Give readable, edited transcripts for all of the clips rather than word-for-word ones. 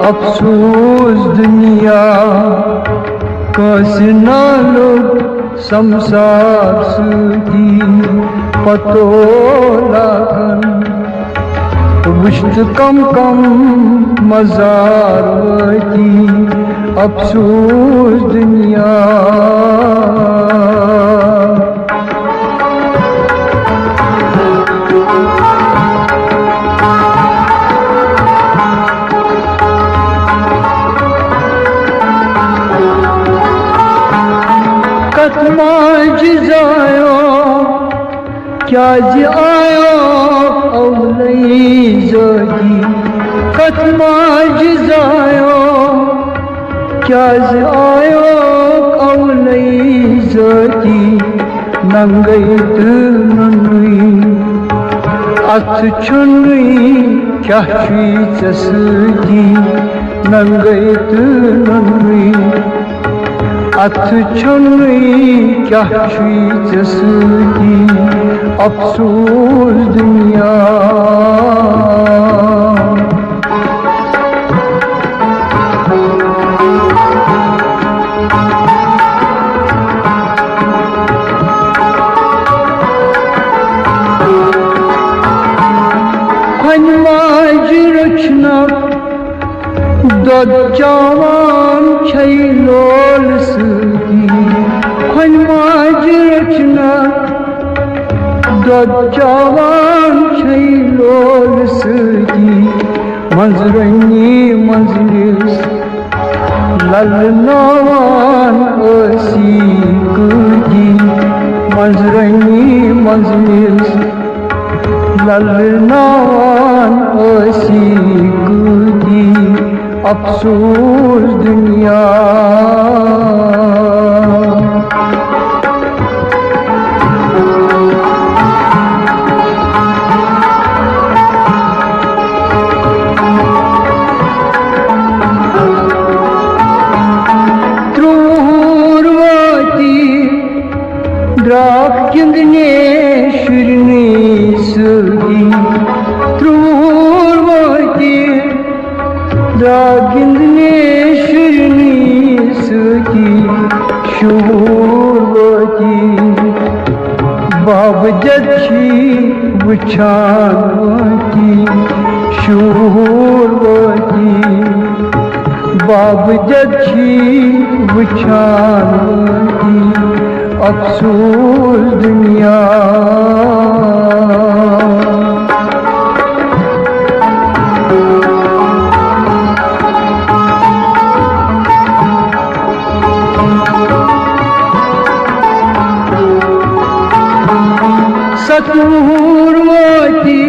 अफसोस दुनिया कांसे नालो संसार सुधी पतो लागन वुश्त कम कम मजार वती अफसोस दुनिया कतमाज जायो क्या जी आयो औलई जोगी कतमाज जायो क्या जी आयो औलई जोगी नंगई दुनुई अथ चुनुई क्या छुई चसगी नंगई दुनुई अथ चुनुई क्या छुई चसगी अफसोस दुनिया खनमाज रचना दद जवान छई लोल सुगी खनमाज रचना दद जवान छई लोल सुगी मंजरनी मंजलिस ललनवान ओसी कुगी मंजरनी मंजलिस ललनवान ओसी कुगी अफसोस दुनिया गिंदने शुरनी सुगी त्रूरवती गिंदने शुरनी सुगी शूरवती बाब जच्छी वुछानवती शूरवती बाब जच्छी वुछानवती अफसोस दुनिया सतूरवती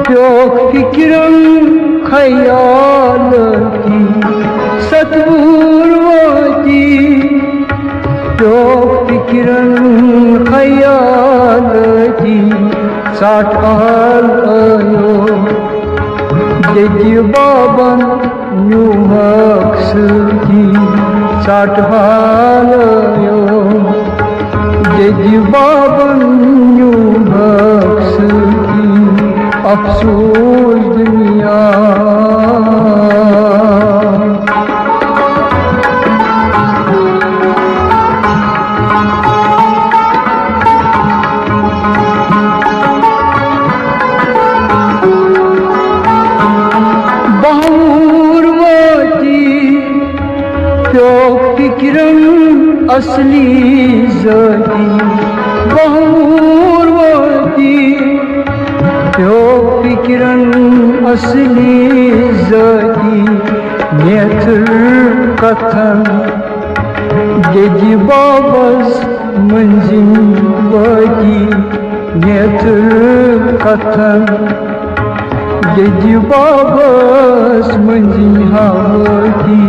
जो फिक्रम ख्याल की सतूरवती जो फिक्रन ख्याल की साठाल आयो जज बाबन न्यू मकसदी साठाल आयो जज बाबन न्यू मकसदी अफसोस दुनिया फिक्रन असली ज़ाती बहुरवती जो फिक्रन असली ज़ाती नेथर कथन जज बाबस मंजिल वती नेथर कथन जज बाबस मंजिल हावती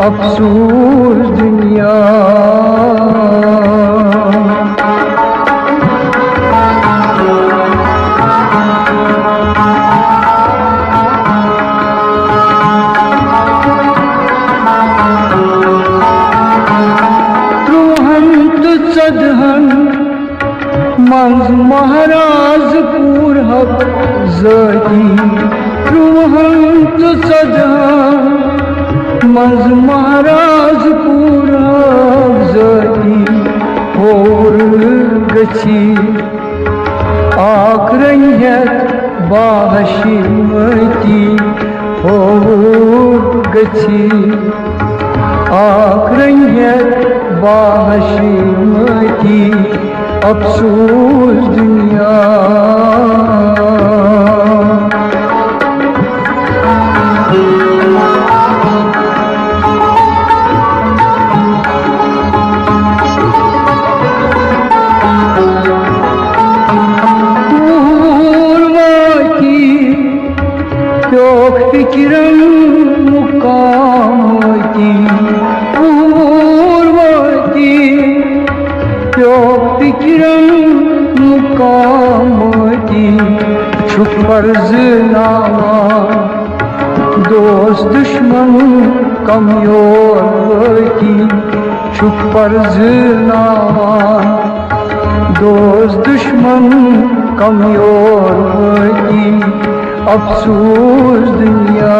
अफसोस दुनिया सदहन मंज महाराज पूर हक ज़ाती रुहंत सदा मंज महाराज पूरा जाती और गची आक्रयत बाहशिमती और गची आक्रयत बाहशिमती अफसोस दुनिया फिकिरन मुकामती पूर्वती प्यो फिकिरन मुकामती छुप फर्ज नामा दोस्त दुश्मन कमयोरती छुप फर्ज नामा दोस्त दुश्मन कमयोरती अफसोस दुनिया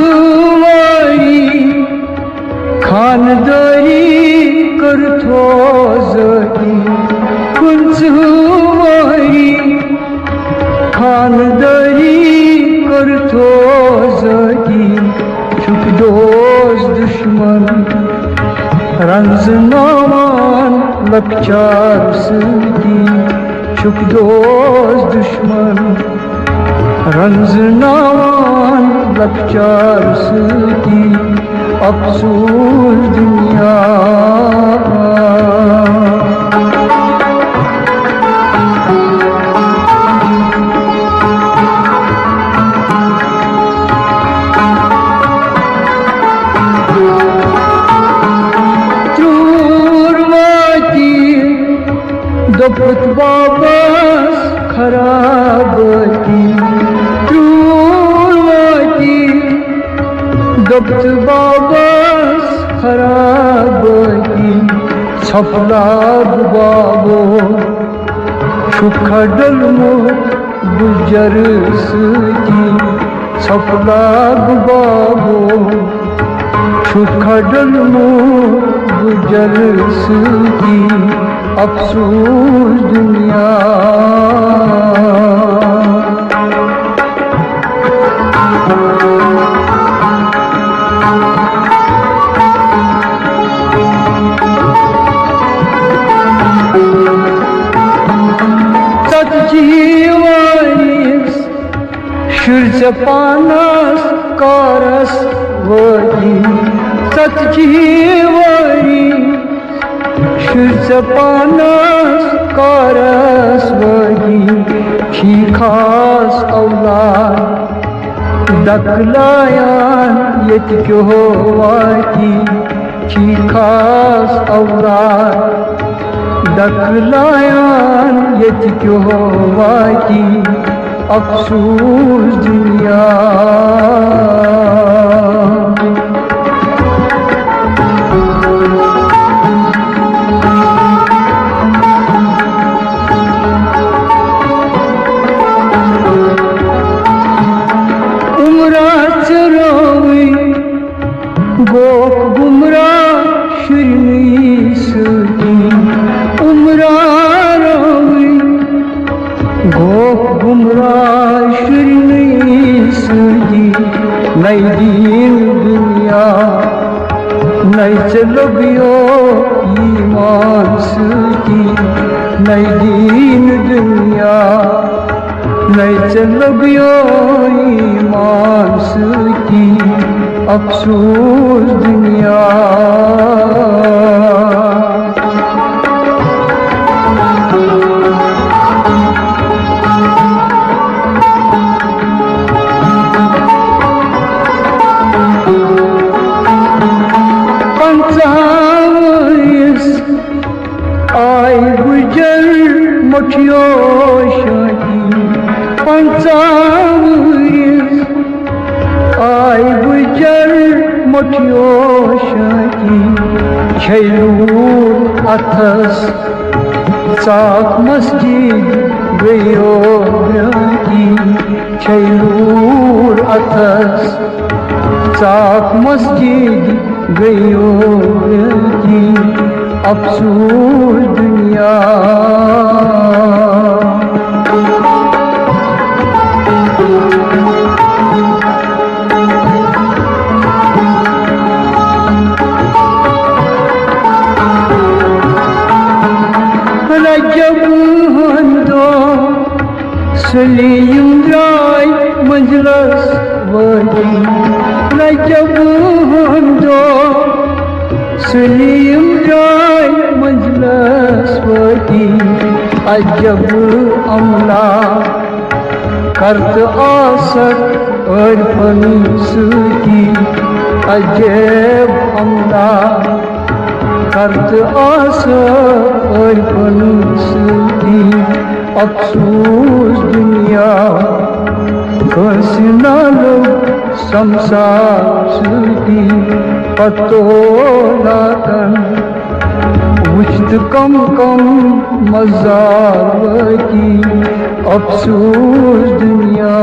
कुंचवारी खानदारी करथो जगी कुंचवारी खानदारी करथो जगी छुप दोस्त दुश्मन रंजनामान लपचार सगी छुप दोस्त दुश्मन रंजनामान लपचार सगी अफसोस दुनिया दपत वापस खराबती त्रुवती दपत वापस खराबती छपला बाबो छुखडल मो गुजर सकी छपला बाबो छुखडल मो गुजर सकी अफसोस दुनिया सतजीवानीस शुर्जपानस कारस वही सतजीवानी शुर्जपानस कारस वही खास औलाद दकलायान यतिक्यो वाकी खास औलाद दकलायान यतिक्यो वाकी अफसोस दुनिया गोक गुमरा शिरनी सकी उमरा रवी गोक गुमरा शिरनी सकी नई दीन दुनिया नई चलबियो ईमान सकी नई दीन दुनिया नई चलबियो ईमान सकी अफसोस दुनिया पंचावरिस आई गुजर मठियो शाही पंचावरिस मुठियो शाकी छैलूर अथस साख मस्जिद गयो की छैलूर अथस साख मस्जिद गयो की अफसूस दुनिया रजब हंदो सलीम राय मजलस वही रजब हंदो सलीम राय मजलस वही अजब अमला करत आसक और फनसुकी अजब अमला करत आसक और फनसुकी अफसूस दुनिया खसनालो समसार सुकी पतो लातन वुजद कम कम मजार की अफसूस दुनिया।